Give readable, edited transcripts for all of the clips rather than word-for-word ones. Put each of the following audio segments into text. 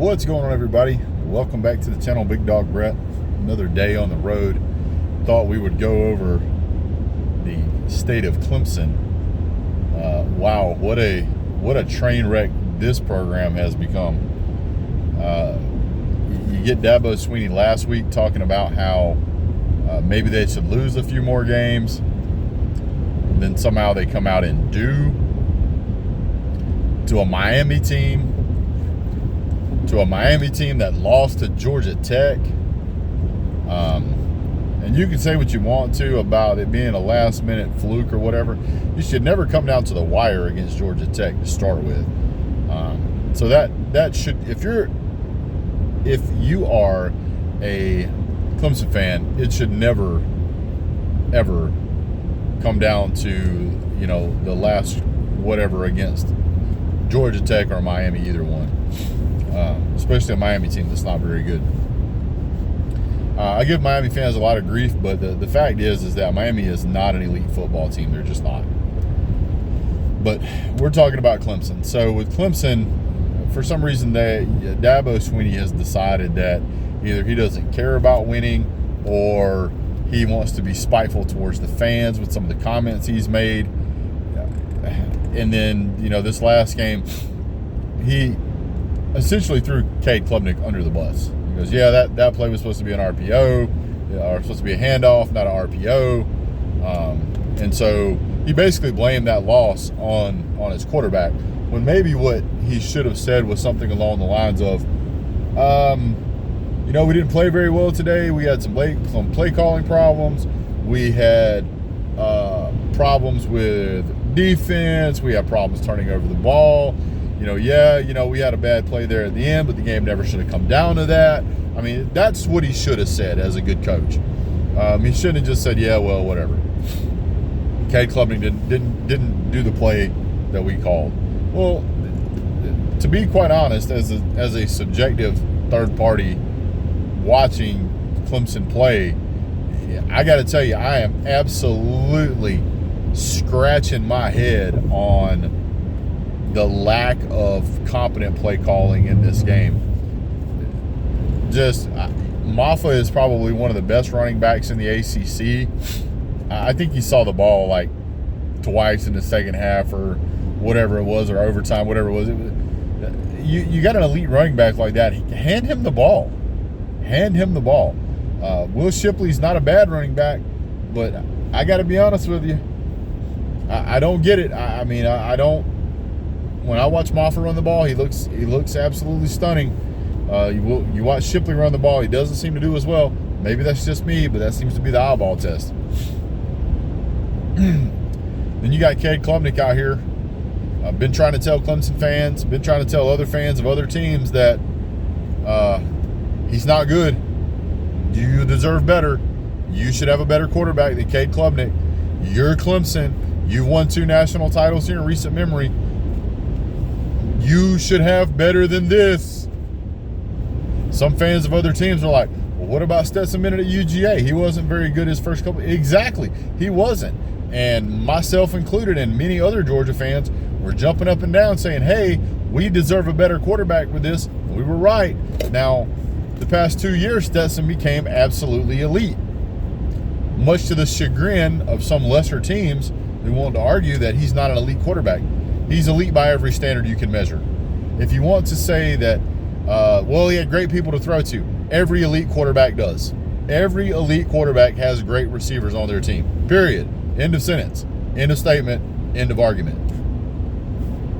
What's going on, everybody? Welcome back to the channel. Big Dog Brett. Another day on the road. Thought we would go over the state of Clemson. Wow, what a train wreck this program has become. You get Dabo Swinney last week talking about how maybe they should lose a few more games. Then somehow they come out and do, to a Miami team that lost to Georgia Tech. And you can say what you want to about it being a last-minute fluke or whatever. You should never come down to the wire against Georgia Tech to start with. So that should, if you are a Clemson fan, it should never, ever come down to, the last whatever against Georgia Tech or Miami, either one. Especially a Miami team that's not very good. I give Miami fans a lot of grief, but the fact is that Miami is not an elite football team. They're just not. But we're talking about Clemson. So with Clemson, for some reason, Dabo Swinney has decided that either he doesn't care about winning or he wants to be spiteful towards the fans with some of the comments he's made. And then, this last game, he essentially threw Cade Klubnik under the bus. He goes, yeah, that play was supposed to be an RPO, or supposed to be a handoff, not an RPO. And so he basically blamed that loss on his quarterback, when maybe what he should have said was something along the lines of, we didn't play very well today. We had some play calling problems. We had problems with defense. We had problems turning over the ball. We had a bad play there at the end, but the game never should have come down to that. I mean, that's what he should have said as a good coach. He shouldn't have just said, yeah, well, whatever. Cade Klubnik didn't do the play that we called. Well, to be quite honest, as a subjective third party watching Clemson play, I got to tell you, I am absolutely scratching my head on the lack of competent play calling in this game. Maffa is probably one of the best running backs in the ACC. I think he saw the ball like twice in the second half or whatever it was, or overtime, whatever it was. You got an elite running back like that, hand him the ball. Will Shipley's not a bad running back, but I got to be honest with you, I don't get it. I don't. When I watch Maffa run the ball, he looks absolutely stunning. You watch Shipley run the ball, he doesn't seem to do as well. Maybe that's just me, but that seems to be the eyeball test. Then you got Cade Klubnik out here. I've been trying to tell Clemson fans, been trying to tell other fans of other teams that he's not good. You deserve better. You should have a better quarterback than Cade Klubnik. You're Clemson. You've won 2 national titles here in recent memory. You should have better than this. Some fans of other teams are like, well, what about Stetson Bennett at UGA? He wasn't very good his first couple. Exactly. He wasn't. And myself included and many other Georgia fans were jumping up and down saying, hey, we deserve a better quarterback with this. We were right. Now, the past 2 years, Stetson became absolutely elite, much to the chagrin of some lesser teams who want to argue that he's not an elite quarterback. He's elite by every standard you can measure. If you want to say that, he had great people to throw to, every elite quarterback does. Every elite quarterback has great receivers on their team. Period. End of sentence. End of statement. End of argument.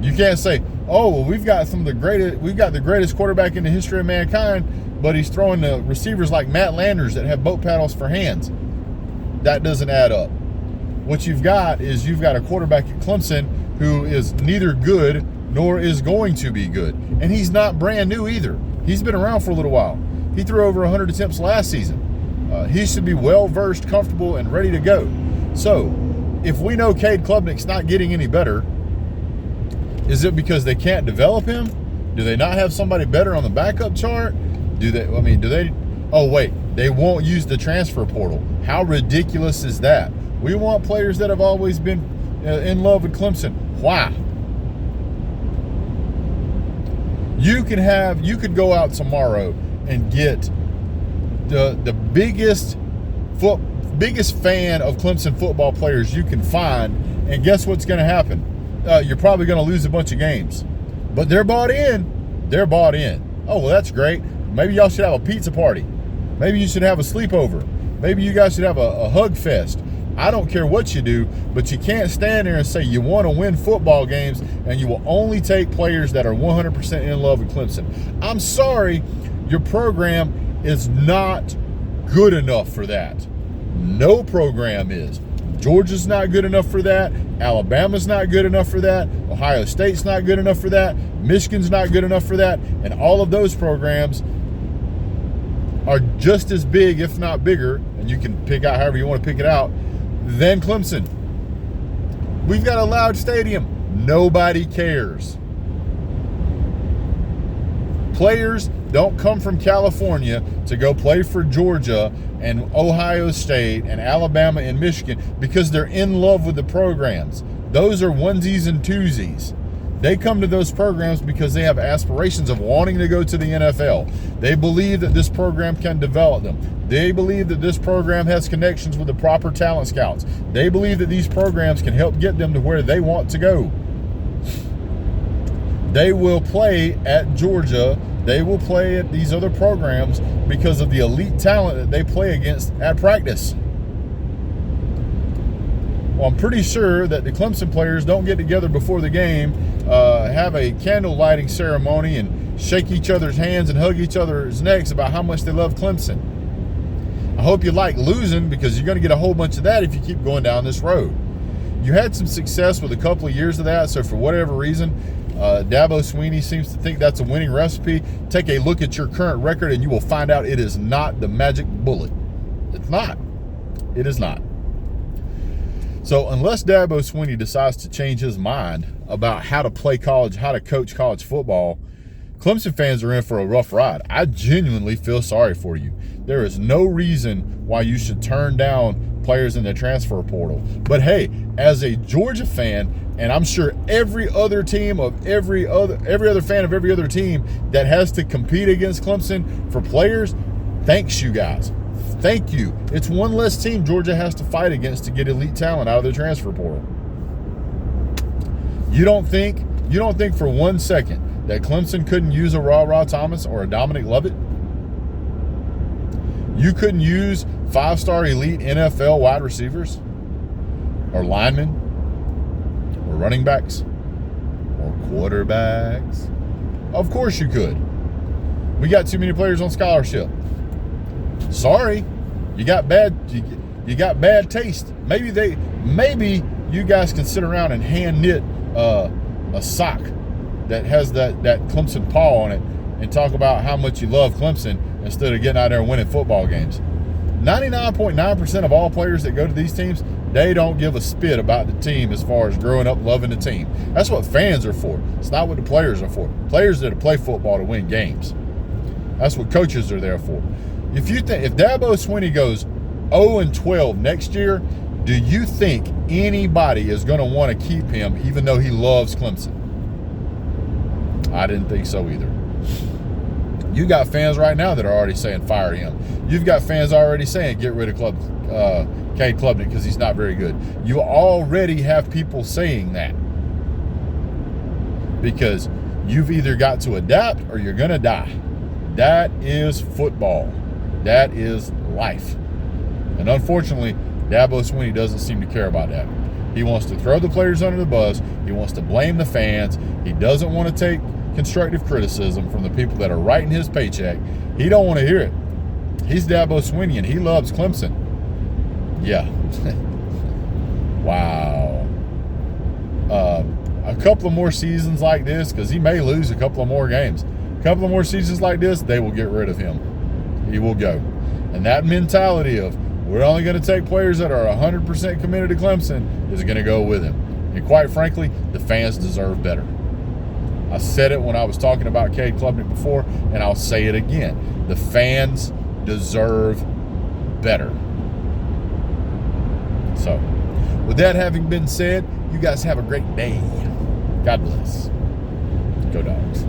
You can't say, we've got the greatest quarterback in the history of mankind, but he's throwing the receivers like Matt Landers that have boat paddles for hands. That doesn't add up. What you've got a quarterback at Clemson who is neither good nor is going to be good. And he's not brand new either. He's been around for a little while. He threw over 100 attempts last season. He should be well-versed, comfortable, and ready to go. So, if we know Cade Klubnik's not getting any better, is it because they can't develop him? Do they not have somebody better on the backup chart? They won't use the transfer portal. How ridiculous is that? We want players that have always been in love with Clemson. Why? You could go out tomorrow and get the biggest fan of Clemson football players you can find, and guess what's going to happen? You're probably going to lose a bunch of games, but they're bought in. They're bought in. Oh, well, that's great. Maybe y'all should have a pizza party. Maybe you should have a sleepover. Maybe you guys should have a hug fest. I don't care what you do, but you can't stand there and say you want to win football games and you will only take players that are 100% in love with Clemson. I'm sorry, your program is not good enough for that. No program is. Georgia's not good enough for that. Alabama's not good enough for that. Ohio State's not good enough for that. Michigan's not good enough for that. And all of those programs are just as big, if not bigger, and you can pick out however you want to pick it out, than Clemson. We've got a loud stadium. Nobody cares. Players don't come from California to go play for Georgia and Ohio State and Alabama and Michigan because they're in love with the programs. Those are onesies and twosies. They come to those programs because they have aspirations of wanting to go to the NFL. They believe that this program can develop them. They believe that this program has connections with the proper talent scouts. They believe that these programs can help get them to where they want to go. They will play at Georgia. They will play at these other programs because of the elite talent that they play against at practice. Well, I'm pretty sure that the Clemson players don't get together before the game, have a candle lighting ceremony and shake each other's hands and hug each other's necks about how much they love Clemson. I hope you like losing, because you're going to get a whole bunch of that if you keep going down this road. You had some success with a couple of years of that, so for whatever reason, Dabo Swinney seems to think that's a winning recipe. Take a look at your current record and you will find out it is not the magic bullet. It's not. It is not. So unless Dabo Swinney decides to change his mind about how to play college, how to coach college football, Clemson fans are in for a rough ride. I genuinely feel sorry for you. There is no reason why you should turn down players in the transfer portal. But hey, as a Georgia fan, and I'm sure every other fan of every other team that has to compete against Clemson for players, thanks you guys. Thank you. It's one less team Georgia has to fight against to get elite talent out of the transfer portal. You don't think for 1 second that Clemson couldn't use a Ra Thomas or a Dominic Lovett? You couldn't use 5-star elite NFL wide receivers or linemen or running backs or quarterbacks? Of course you could. We got too many players on scholarship. Sorry, you got bad taste. Maybe you guys can sit around and hand knit a sock that has that Clemson paw on it and talk about how much you love Clemson instead of getting out there and winning football games. 99.9% of all players that go to these teams, they don't give a spit about the team as far as growing up loving the team. That's what fans are for. It's not what the players are for. Players are to play football to win games. That's what coaches are there for. If Dabo Swinney goes 0-12 next year, do you think anybody is going to want to keep him even though he loves Clemson? I didn't think so either. You got fans right now that are already saying fire him. You've got fans already saying get rid of Cade Klubnik because he's not very good. You already have people saying that because you've either got to adapt or you're going to die. That is football. That is life. And unfortunately, Dabo Swinney doesn't seem to care about that. He wants to throw the players under the bus. He wants to blame the fans. He doesn't want to take constructive criticism from the people that are writing his paycheck. He don't want to hear it. He's Dabo Swinney and he loves Clemson. Yeah. Wow. A couple of more seasons like this, because he may lose a couple of more games. A couple of more seasons like this, they will get rid of him. He will go. And that mentality of we're only going to take players that are 100% committed to Clemson is going to go with him. And quite frankly, the fans deserve better. I said it when I was talking about Cade Klubnik before, and I'll say it again. The fans deserve better. So, with that having been said, you guys have a great day. God bless. Go Dogs.